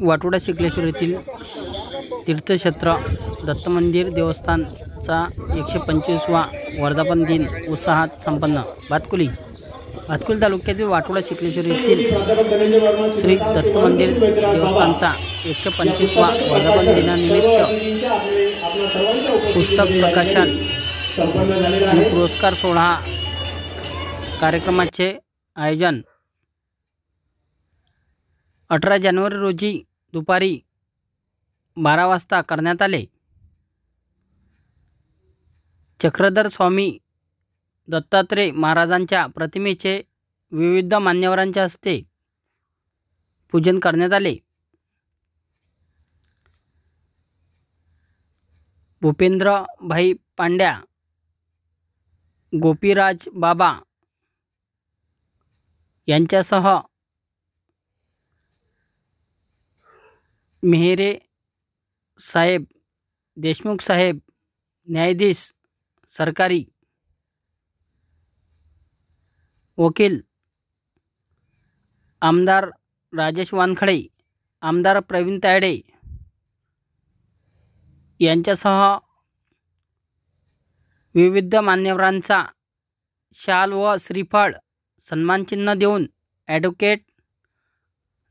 वाटोडा शिकलेश्वर येथील तीर्थक्षेत्र दत्त मंदिर देवस्थानचा 125वा वर्धापन दिन उत्साहात संपन्न। भातकुली तालुक्यातील वाटोडा शिकलेश्वर येथील श्री दत्त मंदिर देवस्थानचा 125वा वर्धापन दिनानिमित्त पुस्तक प्रकाशन आणि पुरस्कार सोहळा कार्यक्रमाचे आयोजन 18 जानेवारी रोजी दुपारी 12 वाजता करण्यात आले। चक्रधर स्वामी दत्तात्रय महाराजांच्या प्रतिमेचे विविध मान्यवरांच्या हस्ते पूजन करण्यात आले। भूपेंद्रभाई पांड्या, गोपीराज बाबा यांच्यासह मेहरे साहेब, देशमुख साहेब, न्यायाधीश, सरकारी वकील, आमदार राजेश वानखडे, आमदार प्रवीण तायडे यांच्यासह विविध मान्यवरांचा शाल व श्रीफळ सन्मानचिन्ह देऊन ॲडव्होकेट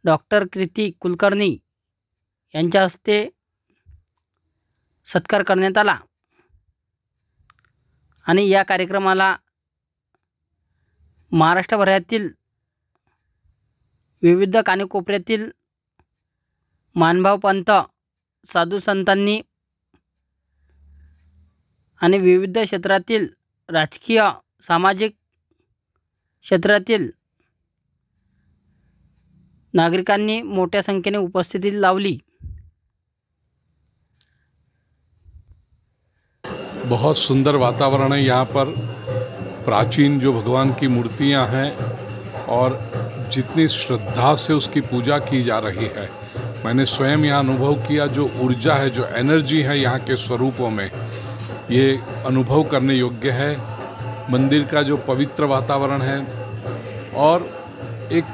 डॉक्टर कीर्ती कुलकर्णी यांच्या हस्ते सत्कार करण्यात आला आणि या कार्यक्रमाला महाराष्ट्रभरातील विविध कानेकोपऱ्यातील मानभाव पंत, साधू संतांनी आणि विविध क्षेत्रातील राजकीय, सामाजिक क्षेत्रातील नागरिकांनी मोठ्या संख्येने उपस्थिती लावली। बहुत सुंदर वातावरण है यहाँ पर। प्राचीन जो भगवान की मूर्तियाँ हैं और जितनी श्रद्धा से उसकी पूजा की जा रही है, मैंने स्वयं यहाँ अनुभव किया। जो ऊर्जा है, जो एनर्जी है यहाँ के स्वरूपों में, ये अनुभव करने योग्य है। मंदिर का जो पवित्र वातावरण है और एक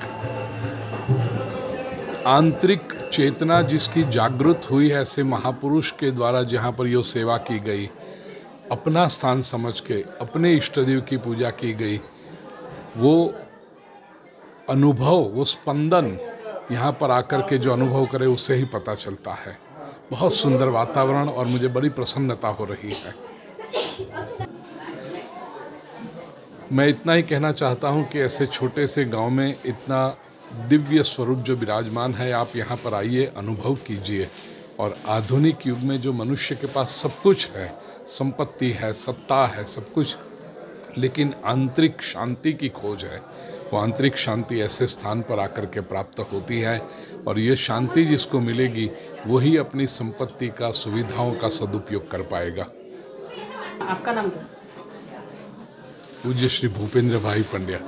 आंतरिक चेतना जिसकी जागृत हुई है ऐसे महापुरुष के द्वारा जहाँ पर ये सेवा की गई, अपना स्थान समझ के अपने इष्टदेव की पूजा की गई, वो अनुभव, वो स्पंदन यहाँ पर आकर के जो अनुभव करे उससे ही पता चलता है। बहुत सुंदर वातावरण और मुझे बड़ी प्रसन्नता हो रही है। मैं इतना ही कहना चाहता हूँ कि ऐसे छोटे से गांव में इतना दिव्य स्वरूप जो विराजमान है, आप यहाँ पर आइए, अनुभव कीजिए। और आधुनिक युग में जो मनुष्य के पास सब कुछ है, संपत्ति है, सत्ता है, सब कुछ, लेकिन आंतरिक शांति की खोज है। वो आंतरिक शांति ऐसे स्थान पर आकर के प्राप्त होती है और ये शांति जिसको मिलेगी वही अपनी संपत्ति का, सुविधाओं का सदुपयोग कर पाएगा। आपका नाम क्या? पूज्य श्री भूपेंद्र भाई पंड्या।